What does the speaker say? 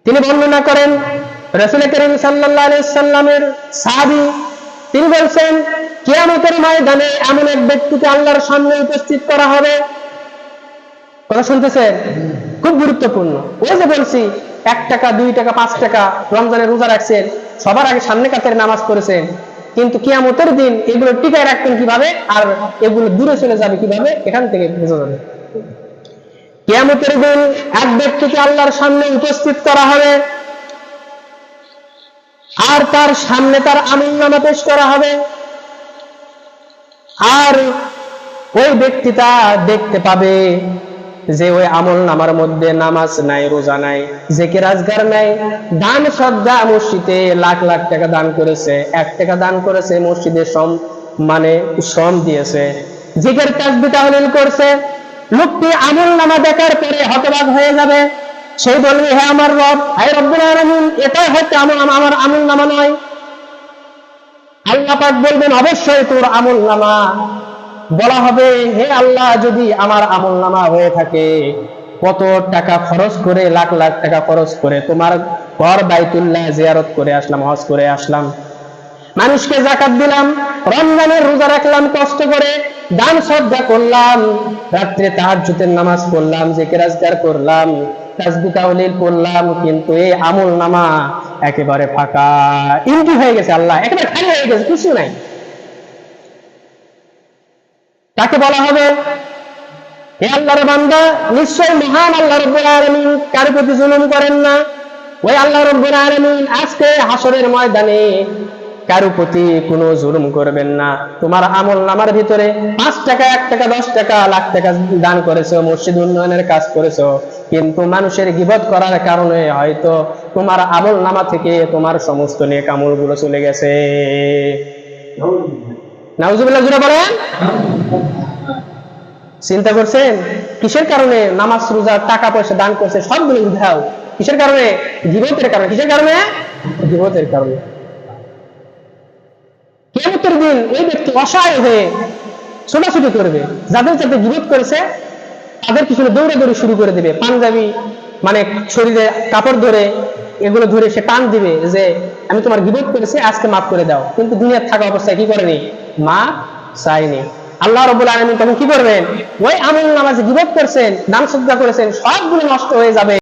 তিনি বর্ণনা করেন রাসূল করিম সাল্লাল্লাহু আলাইহি সাল্লামের সাহাবী তিনি বলছেন কিয়ামতের ময়দানে এমন এক ব্যক্তিকে আল্লাহর সামনে উপস্থিত করা হবে। কথা শুনতেছেন? খুব গুরুত্বপূর্ণ। ওই যে বলছি 1 টাকা 2 টাকা 5 টাকা রমজানের রোজা রাখছেন, সবার আগে সামনে কাতারে নামাজ পড়েছেন, কিন্তু কিয়ামতের দিন এগুলো টিকায় রাখতেন কিভাবে আর এগুলো দূরে চলে যাবে কিভাবে, এখান থেকে বোঝা যাবে। কিয়ামতের দিন এক ব্যক্তিকে আল্লাহর সামনে উপস্থিত করা হবে আর তার সামনে তার আমলনামা পেশ করা হবে। আর ওই ব্যক্তিটা দেখতে পাবে যে ওই আমলনামার মধ্যে নামাজ নাই, রোজা নাই, জিকির আজকার নাই, দান সদকা, মসজিদে লাখ লাখ টাকা দান করেছে, 1 টাকা দান করেছে, মসজিদে শ্রম দিয়েছে, জিকির তাসবিহ তাহলিল করছে। লোকটি আমলনামা দেখার পরে হতবাক হয়ে যাবে। সে বলবে হে আমার রব, হে রব্বুল আলামিন, এটাই হচ্ছে আমার আমলনামা নয়। আল্লাহ পাক বলবেন অবশ্যই তোর আমলনামা। বলা হবে হে আল্লাহ, যদি আমার আমলনামা হয়ে থাকে, কত টাকা খরচ করে, লাখ লাখ টাকা খরচ করে তোমার ঘর বাইতুল্লাহ জিয়ারত করে আসলাম, হজ করে আসলাম, মানুষকে যাকাত দিলাম, রমজানের রোজা রাখলাম কষ্ট করে, দান সদকা করলাম, রাত্রে তাহাজ্জুদের নামাজ পড়লাম, জিকির আজকার করলাম, তাসবিহ তাহলিল করলাম, কিন্তু এই আমলনামা একেবারে ফাঁকা, এমটি হয়ে গেছে। আল্লাহ একেবারে খালি হয়ে গেছে, কিছু নাই। তাকে বলা হবে হে আল্লাহর বান্দা, নিশ্চয় মহান আল্লাহ রাব্বুল আলামিন কার প্রতি জুলুম করেন না। ওই আল্লাহ রাব্বুল আলামিন আজকে হাসরের ময়দানে কারো প্রতি কোনো জুলুম করবেন না। তোমার আমলনামার ভিতরে 5 টাকা, 1 টাকা, 10 টাকা, লাখ টাকা দান করেছো, মসজিদ উন্নয়নের কাজ করেছো, কিন্তু মানুষের গীবত করার কারণে হয়তো তোমার আমলনামা থেকে তোমার সমস্ত নেক আমলগুলো চলে গেছে। নাউজুবিল্লাহ জুড়ে বলেন। চিন্তা করছেন কিসের কারণে নামাজ, রোজা, টাকা পয়সা দান করছে, সবগুলো উধাও। কিসের কারণে? গীবতের কারণে। কিসের কারণে? গীবতের কারণে। কিয়ামতের দিন ওই ব্যক্তি অসহায় হয়ে ছোটাছুটি করবে, যাদের যাদের গীবত করেছে তাদের পিছনে দৌড়াদৌড়ি শুরু করে দিবে, পাঞ্জাবি শরীরে কাপড় ধরে এগুলো ধরে সে টান দিবে যে আমি তোমার গীবত করেছি, আজকে মাফ করে দাও। কিন্তু দুনিয়ার থাকা অবস্থায় কি করেনি? মাফ চাইনি। আল্লাহ রাব্বুল আলামিন তখন কি করবেন? ওই আমলনামা যে গীবত করছেন, দান সদকা করেছেন, সবগুলো নষ্ট হয়ে যাবে।